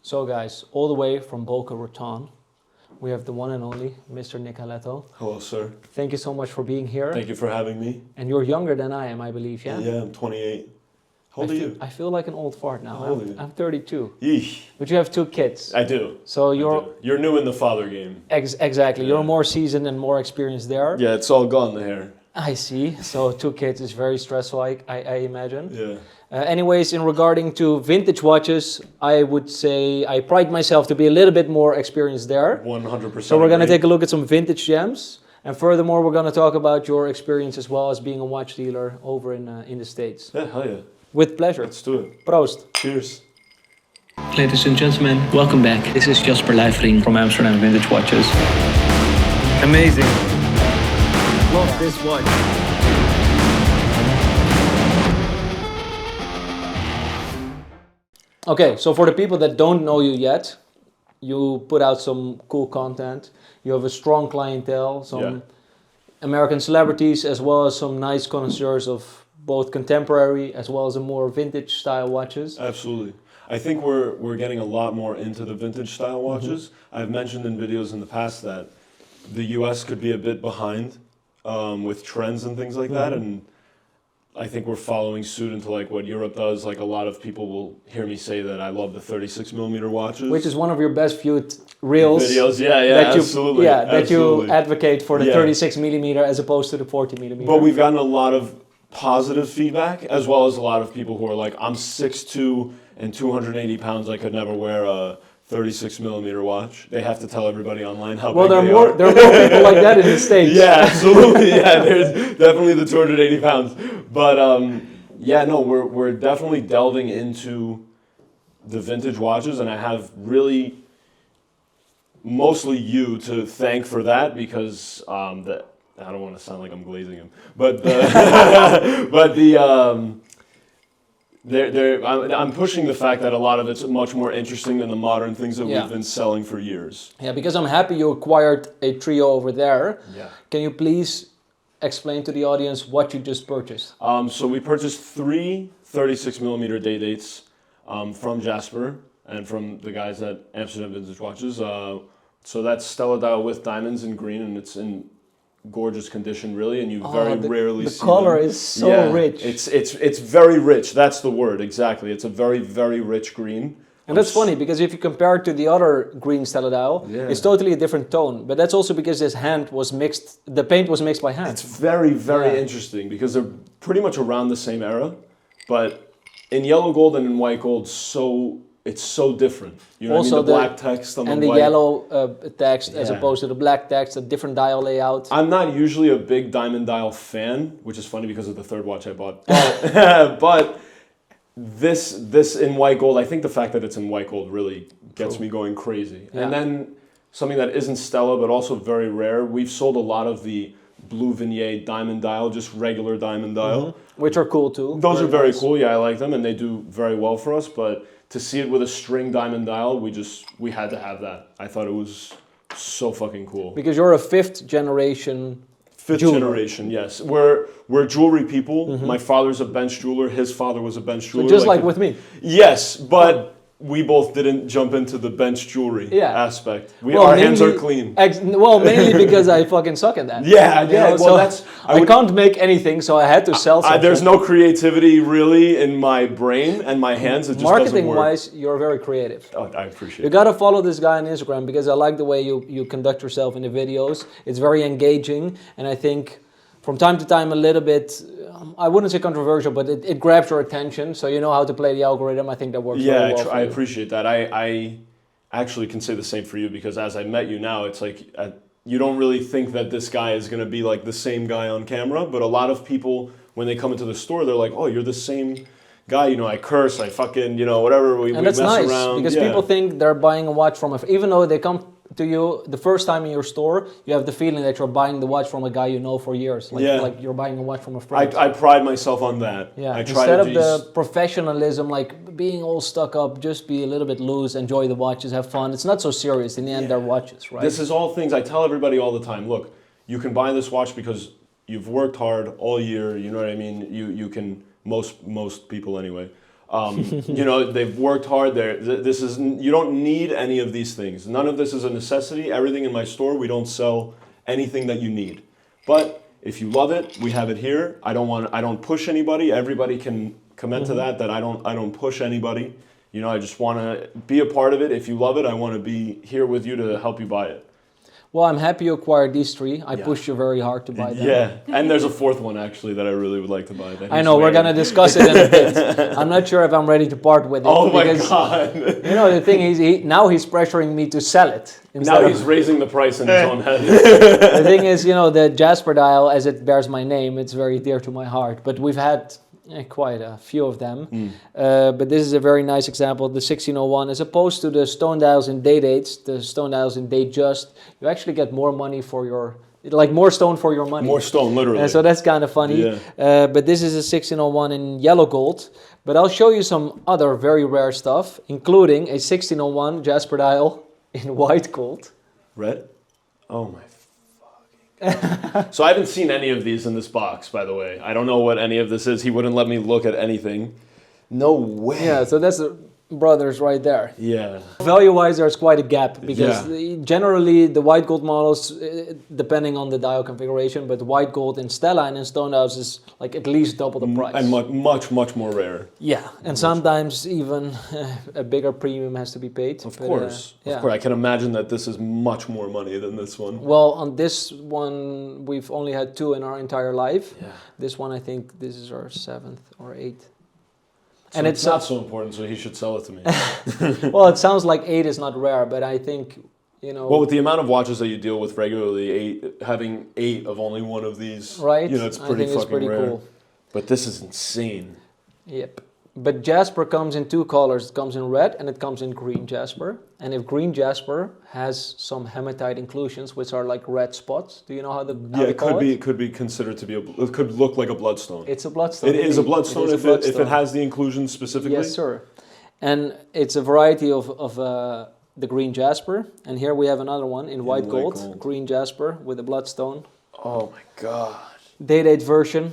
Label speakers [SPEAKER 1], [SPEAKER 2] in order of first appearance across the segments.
[SPEAKER 1] So guys, all the way from Boca Raton, we have the one and only Mr. Nick Aletto.
[SPEAKER 2] Hello, sir.
[SPEAKER 1] Thank you so much for being here.
[SPEAKER 2] Thank you for having me.
[SPEAKER 1] And you're younger than I am, I believe, yeah?
[SPEAKER 2] Yeah, I'm 28. How old are you?
[SPEAKER 1] I feel like an old fart now.
[SPEAKER 2] How old are you?
[SPEAKER 1] I'm 32.
[SPEAKER 2] Yeesh.
[SPEAKER 1] But you have 2 kids.
[SPEAKER 2] I do.
[SPEAKER 1] So
[SPEAKER 2] You're new in the father game.
[SPEAKER 1] Exactly.
[SPEAKER 2] Yeah.
[SPEAKER 1] You're more seasoned and more experienced there.
[SPEAKER 2] Yeah, it's all gone, the hair.
[SPEAKER 1] I see. So 2 kids is very stressful, I imagine.
[SPEAKER 2] Yeah.
[SPEAKER 1] Anyways, in regarding to vintage watches, I would say I pride myself to be a little bit more experienced there.
[SPEAKER 2] 100%.
[SPEAKER 1] So we're going to take a look at some vintage gems. And furthermore, we're going to talk about your experience as well as being a watch dealer over in the States.
[SPEAKER 2] Yeah, hell yeah.
[SPEAKER 1] With pleasure.
[SPEAKER 2] Let's do it.
[SPEAKER 1] Proost.
[SPEAKER 2] Cheers.
[SPEAKER 3] Ladies and gentlemen, welcome back. This is Jasper from Amsterdam Vintage Watches.
[SPEAKER 4] Amazing. Love this watch.
[SPEAKER 1] Okay, so for the people that don't know you yet, you put out some cool content. You have a strong clientele, some American celebrities, as well as some nice connoisseurs of both contemporary as well as the more vintage style watches.
[SPEAKER 2] Absolutely. I think we're getting a lot more into the vintage style watches. I've mentioned in videos in the past that the US could be a bit behind with trends and things like that, and I think we're following suit into like what Europe does. Like a lot of people will hear me say that I love the 36mm watches,
[SPEAKER 1] Which is one of your best viewed reels.
[SPEAKER 2] videos. Yeah,
[SPEAKER 1] that you,
[SPEAKER 2] absolutely.
[SPEAKER 1] Yeah, that
[SPEAKER 2] absolutely.
[SPEAKER 1] you advocate for the
[SPEAKER 2] Yeah.
[SPEAKER 1] 36mm as opposed to the 40mm.
[SPEAKER 2] But we've gotten a lot of positive feedback, as well as a lot of people who are like, I'm 6'2" and 280 pounds. I could never wear a 36mm watch. They have to tell everybody online how
[SPEAKER 1] Well,
[SPEAKER 2] big
[SPEAKER 1] there
[SPEAKER 2] they
[SPEAKER 1] are
[SPEAKER 2] are.
[SPEAKER 1] more people like that in the States.
[SPEAKER 2] Yeah, absolutely. Yeah, there's definitely the 280 pounds. But yeah, no, we're definitely delving into the vintage watches, and I have really mostly you to thank for that, because I don't want to sound like I'm glazing him, but I'm pushing the fact that a lot of it's much more interesting than the modern things that we've been selling for years.
[SPEAKER 1] Yeah, because I'm happy you acquired a trio over there.
[SPEAKER 2] Yeah.
[SPEAKER 1] Can you please explain to the audience what you just purchased?
[SPEAKER 2] So we purchased 3 36mm day dates from Jasper and from the guys at Amsterdam Vintage Watches. So that's Stella dial with diamonds in green, and it's in gorgeous condition, really, and you very rarely see
[SPEAKER 1] the color
[SPEAKER 2] them.
[SPEAKER 1] is so rich.
[SPEAKER 2] It's very rich. That's the word, exactly. It's a very, very rich green.
[SPEAKER 1] And that's funny, because if you compare it to the other green Stella dial, it's totally a different tone. But that's also because this hand was mixed, the paint was mixed by hand.
[SPEAKER 2] It's very, very interesting, because they're pretty much around the same era, but in yellow gold and in white gold, it's so different. You know
[SPEAKER 1] Also
[SPEAKER 2] what I mean? The black text on
[SPEAKER 1] and
[SPEAKER 2] the
[SPEAKER 1] the
[SPEAKER 2] white.
[SPEAKER 1] yellow text as opposed to the black text, a different dial layout.
[SPEAKER 2] I'm not usually a big diamond dial fan, which is funny because of the third watch I bought. But, but this in white gold, I think the fact that it's in white gold really gets me going crazy.
[SPEAKER 1] Yeah.
[SPEAKER 2] And then something that isn't Stella, but also very rare, we've sold a lot of the blue Vignette diamond dial, just regular diamond dial.
[SPEAKER 1] Which are cool too.
[SPEAKER 2] Those are very cool. Yeah, I like them, and they do very well for us. But to see it with a string diamond dial, we had to have that. I thought it was so fucking cool.
[SPEAKER 1] Because you're a 5th generation.
[SPEAKER 2] Fifth
[SPEAKER 1] jeweler.
[SPEAKER 2] generation, yes. We're jewelry people. My father's a bench jeweler. His father was a bench jeweler.
[SPEAKER 1] So just like with me.
[SPEAKER 2] Yes, but we both didn't jump into the bench jewelry aspect. Our hands are clean.
[SPEAKER 1] Mainly because I fucking suck at that.
[SPEAKER 2] Yeah,
[SPEAKER 1] You know,
[SPEAKER 2] well,
[SPEAKER 1] so I can't make anything, so I had to sell something.
[SPEAKER 2] there's no creativity really in my brain and my hands. It just doesn't work.
[SPEAKER 1] Marketing-wise, you're very creative.
[SPEAKER 2] Oh, I appreciate
[SPEAKER 1] You
[SPEAKER 2] it.
[SPEAKER 1] gotta follow this guy on Instagram, because I like the way you conduct yourself in the videos. It's very engaging, and I think from time to time a little bit, I wouldn't say controversial, but it grabs your attention, so you know how to play the algorithm. I think that works very well for
[SPEAKER 2] I
[SPEAKER 1] you.
[SPEAKER 2] appreciate that. I actually can say the same for you, because as I met you now, it's like you don't really think that this guy is going to be like the same guy on camera, but a lot of people, when they come into the store, they're like, oh, you're the same guy, you know, I curse, I fucking, you know, whatever, we
[SPEAKER 1] And that's
[SPEAKER 2] mess
[SPEAKER 1] nice,
[SPEAKER 2] around.
[SPEAKER 1] because people think they're buying a watch from even though they come to you the first time in your store, you have the feeling that you're buying the watch from a guy you know for years. Like you're buying a watch from a friend.
[SPEAKER 2] I pride myself on that.
[SPEAKER 1] Yeah,
[SPEAKER 2] I try
[SPEAKER 1] instead
[SPEAKER 2] to
[SPEAKER 1] of the professionalism, like being all stuck up, just be a little bit loose, enjoy the watches, have fun. It's not so serious. In the end, they're watches, right?
[SPEAKER 2] This is all things I tell everybody all the time. Look, you can buy this watch because you've worked hard all year. You know what I mean? You can, most people anyway. You know, they've worked hard there. This is, you don't need any of these things. None of this is a necessity. Everything in my store, we don't sell anything that you need. But if you love it, we have it here. I don't push anybody. Everybody can comment to that I don't push anybody. You know, I just want to be a part of it. If you love it, I want to be here with you to help you buy it.
[SPEAKER 1] Well, I'm happy you acquired these 3. I pushed you very hard to buy them.
[SPEAKER 2] Yeah, and there's a 4th one actually that I really would like to buy.
[SPEAKER 1] I know, we're going to discuss it in a bit. I'm not sure if I'm ready to part with it.
[SPEAKER 2] Oh my
[SPEAKER 1] because,
[SPEAKER 2] God.
[SPEAKER 1] You know, the thing is, now he's pressuring me to sell it.
[SPEAKER 2] Now he's raising the price in his own head.
[SPEAKER 1] The thing is, you know, the Jasper dial, as it bears my name, it's very dear to my heart. But we've had quite a few of them. But this is a very nice example, the 1601. As opposed to the stone dials in day dates, the stone dials in day just, you actually get more money for your, like more stone for your money.
[SPEAKER 2] More stone, literally.
[SPEAKER 1] So that's kind of funny.
[SPEAKER 2] Yeah.
[SPEAKER 1] But this is a 1601 in yellow gold. But I'll show you some other very rare stuff, including a 1601 Jasper dial in white gold.
[SPEAKER 2] Red? Oh my fucking. So I haven't seen any of these in this box, by the way. I don't know what any of this is. He wouldn't let me look at anything. No way.
[SPEAKER 1] Yeah, so that's the brothers right there.
[SPEAKER 2] Yeah.
[SPEAKER 1] Value-wise, there's quite a gap because
[SPEAKER 2] Yeah.
[SPEAKER 1] generally the white gold models, depending on the dial configuration, but white gold in Stella and in stone dials is like at least double the price.
[SPEAKER 2] And much more rare.
[SPEAKER 1] Yeah, and sometimes even a bigger premium has to be paid.
[SPEAKER 2] Of
[SPEAKER 1] but,
[SPEAKER 2] course.
[SPEAKER 1] yeah.
[SPEAKER 2] Of course. I can imagine that this is much more money than this one.
[SPEAKER 1] Well, on this one, we've only had 2 in our entire life.
[SPEAKER 2] Yeah.
[SPEAKER 1] This one, I think this is our 7th or 8th.
[SPEAKER 2] So
[SPEAKER 1] And
[SPEAKER 2] it's not so important, so he should sell it to me.
[SPEAKER 1] Well, it sounds like 8 is not rare, but I think, you know...
[SPEAKER 2] Well, with the amount of watches that you deal with regularly, having 8 of only one of these,
[SPEAKER 1] right?
[SPEAKER 2] you know, it's pretty
[SPEAKER 1] I think
[SPEAKER 2] fucking
[SPEAKER 1] it's pretty
[SPEAKER 2] rare.
[SPEAKER 1] cool.
[SPEAKER 2] But this is insane.
[SPEAKER 1] Yep. But Jasper comes in 2 colors. It comes in red and it comes in green Jasper. And if green Jasper has some hematite inclusions, which are like red spots, do you know how they call it?
[SPEAKER 2] It could be considered to be it could look like a bloodstone.
[SPEAKER 1] It's a bloodstone.
[SPEAKER 2] It is a bloodstone
[SPEAKER 1] It is
[SPEAKER 2] if it has the inclusions specifically.
[SPEAKER 1] Yes, sir. And it's a variety of the green Jasper. And here we have another one in white gold, green Jasper with a bloodstone.
[SPEAKER 2] Oh my God.
[SPEAKER 1] Day-date version.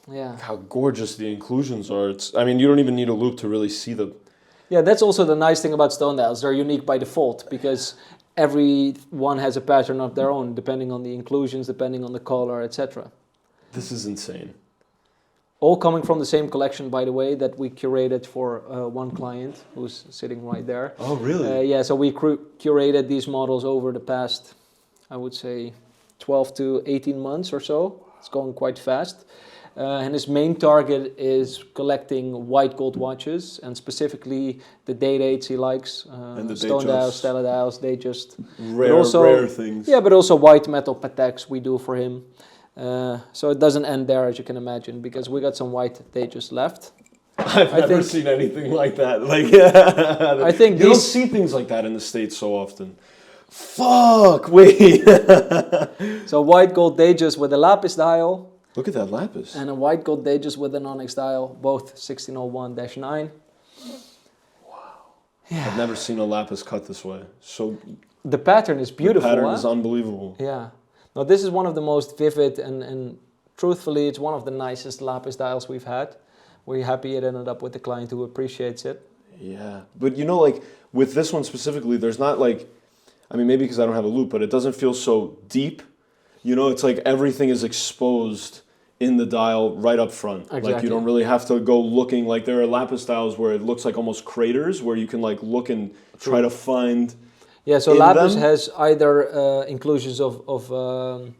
[SPEAKER 1] Yeah.
[SPEAKER 2] How gorgeous the inclusions are. I mean, you don't even need a loop to really see the...
[SPEAKER 1] Yeah, that's also the nice thing about stone dials. They're unique by default because every one has a pattern of their own, depending on the inclusions, depending on the color, etc.
[SPEAKER 2] This is insane.
[SPEAKER 1] All coming from the same collection, by the way, that we curated for one client who's sitting right there.
[SPEAKER 2] Oh, really?
[SPEAKER 1] Yeah, so we curated these models over the past, I would say, 12 to 18 months or so. It's going quite fast. And his main target is collecting white gold watches, and specifically the day dates he likes.
[SPEAKER 2] And the
[SPEAKER 1] stone dials, Stella dials, they just...
[SPEAKER 2] Rare things.
[SPEAKER 1] Yeah, but also white metal Pateks we do for him. So it doesn't end there, as you can imagine, because we got some white they just left.
[SPEAKER 2] I've never seen anything like that. Like, yeah.
[SPEAKER 1] I think
[SPEAKER 2] you don't see things like that in the States so often. Fuck, wait.
[SPEAKER 1] So white gold Dages with a Lapis dial.
[SPEAKER 2] Look at that Lapis.
[SPEAKER 1] And a white gold Dages with an onyx dial, both 1601-9.
[SPEAKER 2] Wow.
[SPEAKER 1] Yeah.
[SPEAKER 2] I've never seen a Lapis cut this way. So
[SPEAKER 1] the pattern is beautiful.
[SPEAKER 2] The pattern is unbelievable.
[SPEAKER 1] Yeah. Now this is one of the most vivid and truthfully it's one of the nicest Lapis dials we've had. We're happy it ended up with the client who appreciates it.
[SPEAKER 2] Yeah. But you know, like with this one specifically, there's not like, I mean, maybe because I don't have a loop, but it doesn't feel so deep. You know, it's like everything is exposed in the dial right up front.
[SPEAKER 1] Exactly.
[SPEAKER 2] Like you don't really have to go looking, like there are Lapis dials where it looks like almost craters where you can like look and try to find.
[SPEAKER 1] Yeah, so Lapis has either inclusions of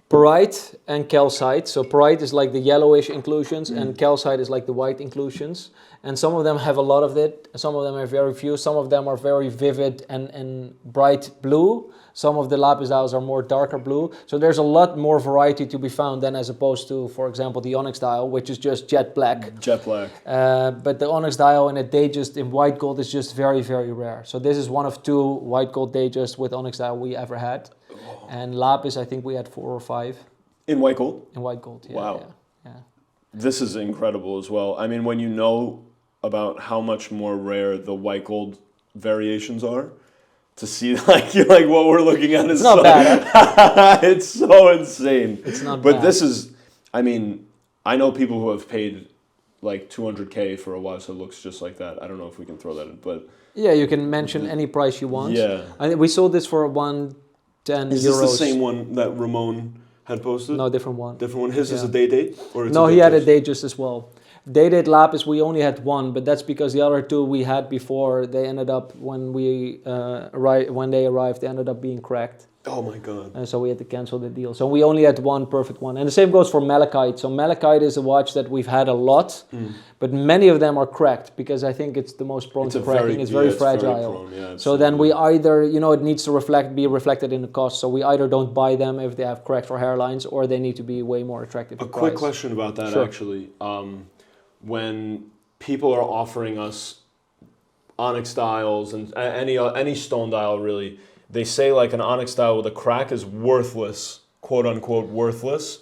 [SPEAKER 1] pyrite and calcite. So pyrite is like the yellowish inclusions and calcite is like the white inclusions. And some of them have a lot of it, some of them have very few, some of them are very vivid and bright blue. Some of the Lapis dials are more darker blue. So there's a lot more variety to be found than as opposed to, for example, the onyx dial, which is just jet black.
[SPEAKER 2] Jet black.
[SPEAKER 1] But the onyx dial in a Datejust in white gold is just very, very rare. So this is one of 2 white gold Datejust with onyx dial we ever had. Oh. And Lapis, I think we had 4 or 5.
[SPEAKER 2] In white gold?
[SPEAKER 1] In white gold, yeah.
[SPEAKER 2] Wow.
[SPEAKER 1] Yeah.
[SPEAKER 2] This is incredible as well. I mean, when you know about how much more rare the white gold variations are, to see like what we're looking at is
[SPEAKER 1] not bad. Huh?
[SPEAKER 2] It's so insane.
[SPEAKER 1] It's not
[SPEAKER 2] but
[SPEAKER 1] bad.
[SPEAKER 2] This is, I mean, I know people who have paid like 200K for a watch that looks just like that. I don't know if we can throw that in, but
[SPEAKER 1] Yeah, you can mention any price you want.
[SPEAKER 2] yeah.
[SPEAKER 1] We sold this for 110
[SPEAKER 2] Is
[SPEAKER 1] euros.
[SPEAKER 2] this the same one that Ramon had posted?
[SPEAKER 1] No, different one.
[SPEAKER 2] Different one. His is
[SPEAKER 1] Yeah.
[SPEAKER 2] a day date, or it's
[SPEAKER 1] No,
[SPEAKER 2] a
[SPEAKER 1] he had a
[SPEAKER 2] Datejust?
[SPEAKER 1] day just as well. Dated Lapis, we only had one, but that's because the other two we had before, they ended up when they arrived, they ended up being cracked.
[SPEAKER 2] Oh my god.
[SPEAKER 1] And so we had to cancel the deal. So we only had one perfect one. And the same goes for Malachite. So Malachite is a watch that we've had a lot, but many of them are cracked because I think it's the most prone to cracking. It's very fragile.
[SPEAKER 2] prone, yeah,
[SPEAKER 1] So then we either, it needs to be reflected in the cost. So we either don't buy them if they have cracked or hairlines, or they need to be way more attractive.
[SPEAKER 2] A quick question about that,
[SPEAKER 1] Sure.
[SPEAKER 2] actually. When people are offering us onyx dials and any stone dial really, they say like an onyx dial with a crack is worthless, quote unquote worthless.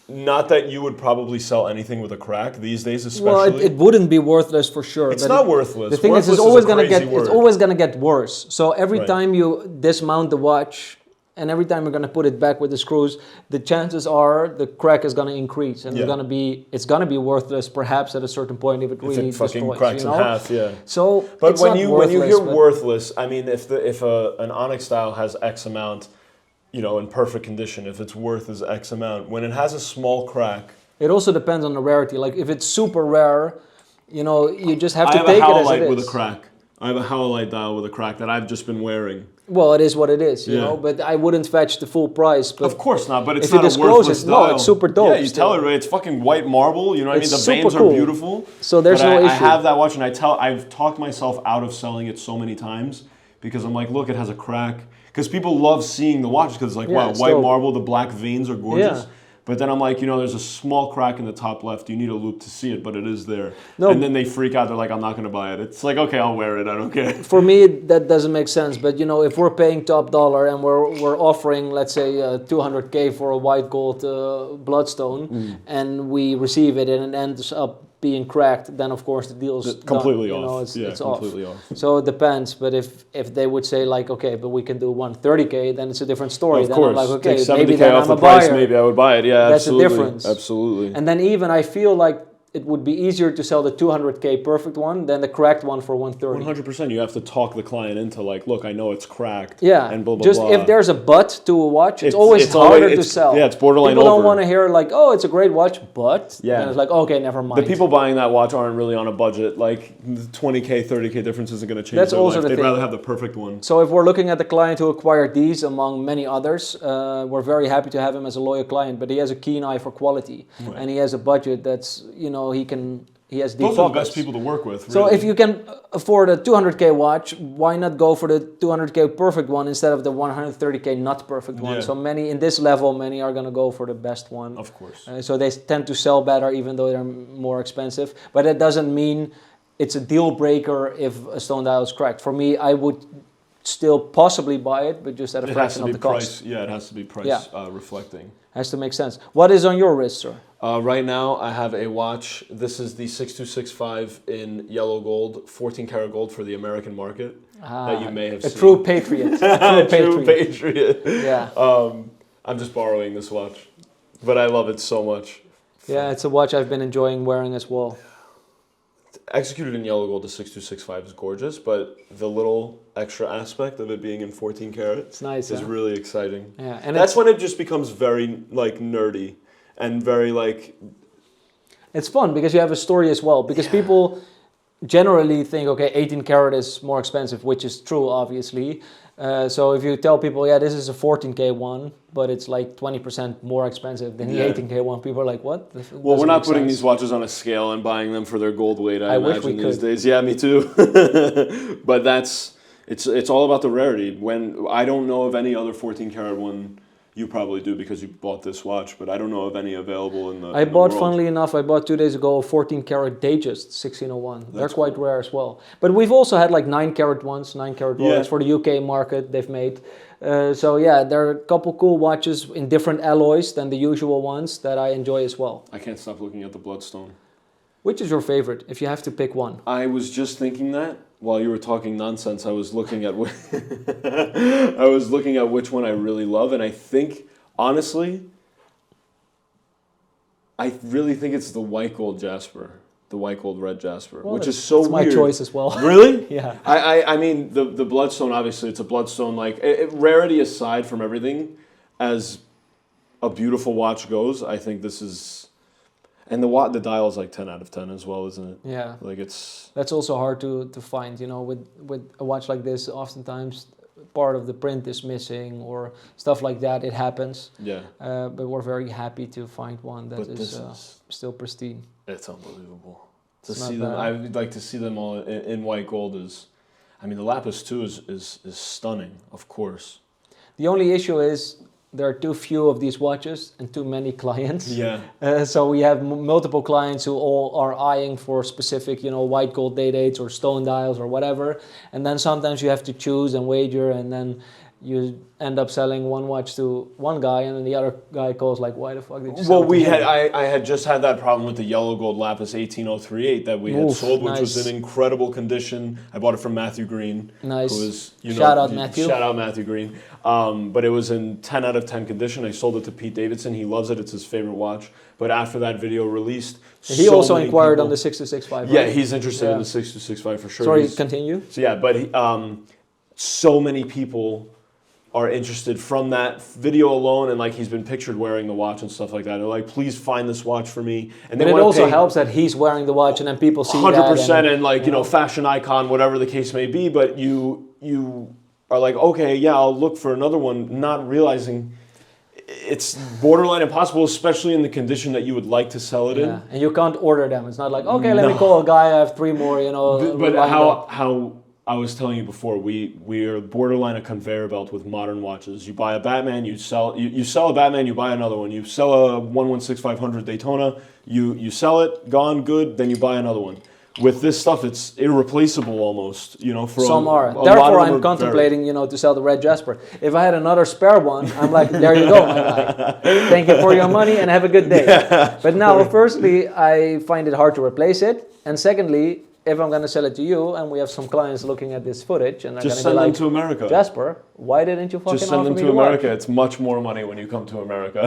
[SPEAKER 2] Not that you would probably sell anything with a crack these days, especially.
[SPEAKER 1] Well, it wouldn't be worthless for sure.
[SPEAKER 2] It's not worthless.
[SPEAKER 1] The thing
[SPEAKER 2] worthless
[SPEAKER 1] is, it's always
[SPEAKER 2] a
[SPEAKER 1] gonna
[SPEAKER 2] crazy
[SPEAKER 1] get
[SPEAKER 2] word.
[SPEAKER 1] it's always gonna get worse. So every
[SPEAKER 2] Right.
[SPEAKER 1] time you dismount the watch, and every time you're gonna put it back with the screws, the chances are the crack is gonna increase, and
[SPEAKER 2] Yeah.
[SPEAKER 1] it's gonna be worthless perhaps at a certain point if it
[SPEAKER 2] If
[SPEAKER 1] really
[SPEAKER 2] it fucking
[SPEAKER 1] destroys.
[SPEAKER 2] cracks in half, yeah.
[SPEAKER 1] So,
[SPEAKER 2] But
[SPEAKER 1] it's
[SPEAKER 2] when
[SPEAKER 1] not
[SPEAKER 2] you
[SPEAKER 1] worthless,
[SPEAKER 2] hear
[SPEAKER 1] but
[SPEAKER 2] worthless, I mean, if an onyx dial has X amount, in perfect condition, if its worth is X amount, when it has a small crack,
[SPEAKER 1] it also depends on the rarity. Like if it's super rare, you just have to
[SPEAKER 2] I have
[SPEAKER 1] take
[SPEAKER 2] a
[SPEAKER 1] it as it
[SPEAKER 2] howlite
[SPEAKER 1] is.
[SPEAKER 2] with a crack. I have a howlite dial with a crack that I've just been wearing.
[SPEAKER 1] Well, it is what it is,
[SPEAKER 2] Yeah.
[SPEAKER 1] but I wouldn't fetch the full price. But
[SPEAKER 2] Of course not, but it's
[SPEAKER 1] if you
[SPEAKER 2] not a
[SPEAKER 1] disclose
[SPEAKER 2] worthless
[SPEAKER 1] it, no,
[SPEAKER 2] dial.
[SPEAKER 1] it's super dope
[SPEAKER 2] Yeah, you
[SPEAKER 1] still.
[SPEAKER 2] tell it, it's fucking white marble. You know what I mean?
[SPEAKER 1] It's
[SPEAKER 2] The
[SPEAKER 1] super
[SPEAKER 2] veins
[SPEAKER 1] cool.
[SPEAKER 2] are beautiful.
[SPEAKER 1] So there's
[SPEAKER 2] but
[SPEAKER 1] no
[SPEAKER 2] I
[SPEAKER 1] issue.
[SPEAKER 2] have that watch, and I've talked myself out of selling it so many times because I'm like, look, it has a crack. Because people love seeing the watch because it's like,
[SPEAKER 1] Yeah,
[SPEAKER 2] wow,
[SPEAKER 1] it's
[SPEAKER 2] white
[SPEAKER 1] dope.
[SPEAKER 2] marble, the black veins are gorgeous.
[SPEAKER 1] Yeah.
[SPEAKER 2] But then I'm like, there's a small crack in the top left. You need a loop to see it, but it is there.
[SPEAKER 1] No.
[SPEAKER 2] And then they freak out. They're like, I'm not going to buy it. It's like, okay, I'll wear it. I don't care.
[SPEAKER 1] For me, that doesn't make sense. But if we're paying top dollar and we're offering, let's say, 200K for a white gold bloodstone, and we receive it and it ends up being cracked, then of course the deal's
[SPEAKER 2] Completely
[SPEAKER 1] done.
[SPEAKER 2] off.
[SPEAKER 1] It's
[SPEAKER 2] completely
[SPEAKER 1] off.
[SPEAKER 2] off.
[SPEAKER 1] So it depends. But if they would say like, okay, but we can do 130K, then it's a different story.
[SPEAKER 2] Of
[SPEAKER 1] then
[SPEAKER 2] course.
[SPEAKER 1] I'm like, okay,
[SPEAKER 2] Take
[SPEAKER 1] maybe
[SPEAKER 2] 70K
[SPEAKER 1] then
[SPEAKER 2] off
[SPEAKER 1] I'm
[SPEAKER 2] the
[SPEAKER 1] a
[SPEAKER 2] price,
[SPEAKER 1] buyer.
[SPEAKER 2] maybe I would buy it. Yeah,
[SPEAKER 1] That's the
[SPEAKER 2] absolutely.
[SPEAKER 1] difference.
[SPEAKER 2] Absolutely.
[SPEAKER 1] And then even I feel like it would be easier to sell the 200K perfect one than the cracked one for 130.
[SPEAKER 2] 100%. You have to talk the client into like, look, I know it's cracked.
[SPEAKER 1] Yeah,
[SPEAKER 2] And blah, blah,
[SPEAKER 1] just
[SPEAKER 2] blah.
[SPEAKER 1] if there's a but to a watch, it's
[SPEAKER 2] It's
[SPEAKER 1] always harder to
[SPEAKER 2] it's-
[SPEAKER 1] sell.
[SPEAKER 2] yeah, it's borderline
[SPEAKER 1] People don't
[SPEAKER 2] over.
[SPEAKER 1] want to hear like, oh, it's a great watch, but
[SPEAKER 2] Yeah.
[SPEAKER 1] then it's like, okay, never mind.
[SPEAKER 2] The people buying that watch aren't really on a budget. Like the 20K, 30K difference isn't going to change
[SPEAKER 1] That's
[SPEAKER 2] their
[SPEAKER 1] also
[SPEAKER 2] life.
[SPEAKER 1] the
[SPEAKER 2] They'd
[SPEAKER 1] thing.
[SPEAKER 2] rather have the perfect one.
[SPEAKER 1] So if we're looking at the client who acquired these among many others, we're very happy to have him as a loyal client. But he has a keen eye for quality,
[SPEAKER 2] Right.
[SPEAKER 1] and he has a budget that's he has deep
[SPEAKER 2] Those are the
[SPEAKER 1] pockets.
[SPEAKER 2] best people to work with.
[SPEAKER 1] So
[SPEAKER 2] really.
[SPEAKER 1] if you can afford a 200K watch, why not go for the 200K perfect one instead of the 130K not perfect one?
[SPEAKER 2] Yeah.
[SPEAKER 1] So many in this level, many are going to go for the best one.
[SPEAKER 2] Of course.
[SPEAKER 1] So they tend to sell better even though they're more expensive. But that doesn't mean it's a deal breaker if a stone dial is cracked. For me, I would still possibly buy it, but just at a
[SPEAKER 2] It has
[SPEAKER 1] fraction
[SPEAKER 2] to
[SPEAKER 1] of
[SPEAKER 2] be
[SPEAKER 1] the
[SPEAKER 2] price.
[SPEAKER 1] cost.
[SPEAKER 2] Yeah, it has to be price
[SPEAKER 1] Yeah.
[SPEAKER 2] reflecting.
[SPEAKER 1] Has to make sense. What is on your wrist, sir?
[SPEAKER 2] Right now, I have a watch. This is the 6265 in yellow gold, 14 karat gold for the American market that you may have
[SPEAKER 1] A
[SPEAKER 2] seen.
[SPEAKER 1] true patriot. A
[SPEAKER 2] True patriot.
[SPEAKER 1] Yeah.
[SPEAKER 2] I'm just borrowing this watch, but I love it so much.
[SPEAKER 1] Yeah, it's a watch I've been enjoying wearing as well.
[SPEAKER 2] Executed in yellow gold, the 6265 is gorgeous, but the little extra aspect of it being in 14 karat
[SPEAKER 1] It's nice.
[SPEAKER 2] is
[SPEAKER 1] huh?
[SPEAKER 2] really exciting.
[SPEAKER 1] Yeah, and
[SPEAKER 2] That's when it just becomes very like nerdy and very like
[SPEAKER 1] it's fun because you have a story as well. Because people generally think, okay, 18 karat is more expensive, which is true, obviously. So if you tell people, yeah, this is a 14K one, but it's like 20% more expensive than the
[SPEAKER 2] Yeah.
[SPEAKER 1] 18K one, people are like, what?
[SPEAKER 2] well, we're not putting these watches on a scale and buying them for their gold weight. I
[SPEAKER 1] wish
[SPEAKER 2] imagine
[SPEAKER 1] we
[SPEAKER 2] these
[SPEAKER 1] could.
[SPEAKER 2] days. Yeah, me too. But it's all about the rarity. When I don't know of any other 14 karat one. You probably do because you bought this watch, but I don't know of any available in the.
[SPEAKER 1] I
[SPEAKER 2] in the
[SPEAKER 1] bought,
[SPEAKER 2] world.
[SPEAKER 1] funnily enough, 2 days ago a 14 karat Datejust 1601. They're
[SPEAKER 2] That's
[SPEAKER 1] quite
[SPEAKER 2] cool.
[SPEAKER 1] rare as well. But we've also had like 9 karat ones, 9 karat Rolex
[SPEAKER 2] Yeah.
[SPEAKER 1] for the UK market they've made. So yeah, there are a couple cool watches in different alloys than the usual ones that I enjoy as well.
[SPEAKER 2] I can't stop looking at the bloodstone.
[SPEAKER 1] Which is your favorite, if you have to pick one?
[SPEAKER 2] I was just thinking that while you were talking nonsense. I was looking at I was looking at which one I really love, and I think honestly, I really think it's the white gold jasper. the white gold red jasper,
[SPEAKER 1] Well,
[SPEAKER 2] which is so
[SPEAKER 1] it's
[SPEAKER 2] weird.
[SPEAKER 1] my choice as well.
[SPEAKER 2] Really?
[SPEAKER 1] Yeah.
[SPEAKER 2] I mean, the bloodstone, obviously, it's a bloodstone. Like, rarity aside from everything, as a beautiful watch goes, I think this is... And the dial is like 10 out of 10 as well, isn't it?
[SPEAKER 1] Yeah.
[SPEAKER 2] Like, it's...
[SPEAKER 1] That's also hard to find, you know, with a watch like this, oftentimes part of the print is missing or stuff like that. It happens.
[SPEAKER 2] Yeah.
[SPEAKER 1] But we're very happy to find one that
[SPEAKER 2] But
[SPEAKER 1] is,
[SPEAKER 2] this is...
[SPEAKER 1] still pristine.
[SPEAKER 2] It's unbelievable. To
[SPEAKER 1] It's
[SPEAKER 2] see
[SPEAKER 1] not
[SPEAKER 2] them,
[SPEAKER 1] bad.
[SPEAKER 2] I would like to see them all in white gold is... I mean, the Lapis too is stunning, of course.
[SPEAKER 1] The only issue is there are too few of these watches and too many clients.
[SPEAKER 2] Yeah.
[SPEAKER 1] So we have multiple clients who all are eyeing for specific, you know, white gold day dates or stone dials or whatever. And then sometimes you have to choose and wager, and then you end up selling one watch to one guy, and then the other guy calls like, "Why the fuck did you sell
[SPEAKER 2] Well,
[SPEAKER 1] it to him?"
[SPEAKER 2] I had just had that problem with the yellow gold Lapis 18038 that we had
[SPEAKER 1] Oof,
[SPEAKER 2] sold, which was
[SPEAKER 1] nice.
[SPEAKER 2] in incredible condition. I bought it from Matthew Green.
[SPEAKER 1] Nice.
[SPEAKER 2] Who is,
[SPEAKER 1] Shout out Matthew.
[SPEAKER 2] Shout out Matthew Green. But it was in 10 out of 10 condition. I sold it to Pete Davidson. He loves it. It's his favorite watch. But after that video released,
[SPEAKER 1] He
[SPEAKER 2] so
[SPEAKER 1] also
[SPEAKER 2] many
[SPEAKER 1] inquired
[SPEAKER 2] people-
[SPEAKER 1] on the 6265.
[SPEAKER 2] Yeah,
[SPEAKER 1] right?
[SPEAKER 2] he's interested
[SPEAKER 1] Yeah.
[SPEAKER 2] in the 6265 for sure.
[SPEAKER 1] Sorry,
[SPEAKER 2] He's-
[SPEAKER 1] continue.
[SPEAKER 2] So yeah, but so many people are interested from that video alone, and like he's been pictured wearing the watch and stuff like that. They're like, please find this watch for me. And
[SPEAKER 1] But it also helps that he's wearing the watch, and then people see
[SPEAKER 2] 100%
[SPEAKER 1] that.
[SPEAKER 2] and like you know, fashion icon, whatever the case may be. But you are like, okay, yeah, I'll look for another one, not realizing it's borderline impossible, especially in the condition that you would like to sell it in.
[SPEAKER 1] Yeah, and you can't order them. It's not like, okay, let me call a guy, I have 3 more, you know.
[SPEAKER 2] But
[SPEAKER 1] lined up.
[SPEAKER 2] how I was telling you before, we are borderline a conveyor belt with modern watches. You buy a Batman, you sell a Batman, you buy another one. You sell a 116500 Daytona, you sell it, gone, good, then you buy another one. With this stuff, it's irreplaceable almost, you know. For
[SPEAKER 1] Some
[SPEAKER 2] a
[SPEAKER 1] are.
[SPEAKER 2] lot
[SPEAKER 1] Therefore,
[SPEAKER 2] of them
[SPEAKER 1] I'm
[SPEAKER 2] are
[SPEAKER 1] contemplating, you know, to sell the red Jasper. If I had another spare one, I'm like, there you go, my guy. Thank you for your money and have a good day. But now, firstly, I find it hard to replace it. And secondly, if I'm going to sell it to you, and we have some clients looking at this footage, and they're
[SPEAKER 2] Just
[SPEAKER 1] going
[SPEAKER 2] send
[SPEAKER 1] to be
[SPEAKER 2] them
[SPEAKER 1] like,
[SPEAKER 2] to America.
[SPEAKER 1] Jasper, why didn't you fucking
[SPEAKER 2] Just send
[SPEAKER 1] offer
[SPEAKER 2] them
[SPEAKER 1] me
[SPEAKER 2] to
[SPEAKER 1] the watch?
[SPEAKER 2] America. It's much more money when you come to America.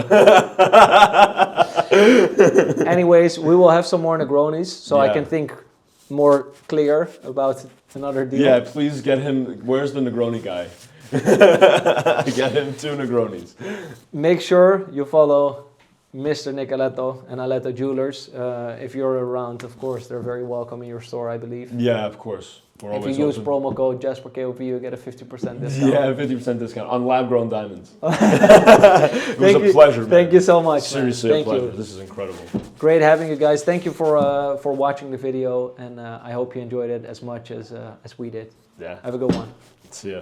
[SPEAKER 1] Anyways, we will have some more Negronis, so I
[SPEAKER 2] Yeah.
[SPEAKER 1] can think more clear about another deal.
[SPEAKER 2] Yeah, please get him. Where's the Negroni guy? Get him 2 Negronis.
[SPEAKER 1] Make sure you follow Mr. Nick Aletto and Aletto Jewelers. If you're around, of course, they're very welcome in your store, I believe.
[SPEAKER 2] Yeah, of course. We're
[SPEAKER 1] If
[SPEAKER 2] always
[SPEAKER 1] you use
[SPEAKER 2] open.
[SPEAKER 1] promo code JasperKOP, you get a 50% discount.
[SPEAKER 2] Yeah, 50% discount on lab-grown diamonds. It was a pleasure, man.
[SPEAKER 1] Thank you so much,
[SPEAKER 2] Seriously,
[SPEAKER 1] man.
[SPEAKER 2] a
[SPEAKER 1] Thank
[SPEAKER 2] pleasure.
[SPEAKER 1] you.
[SPEAKER 2] This is incredible.
[SPEAKER 1] Great having you guys. Thank you for watching the video, and I hope you enjoyed it as much as we did.
[SPEAKER 2] Yeah.
[SPEAKER 1] Have a good one.
[SPEAKER 2] See ya.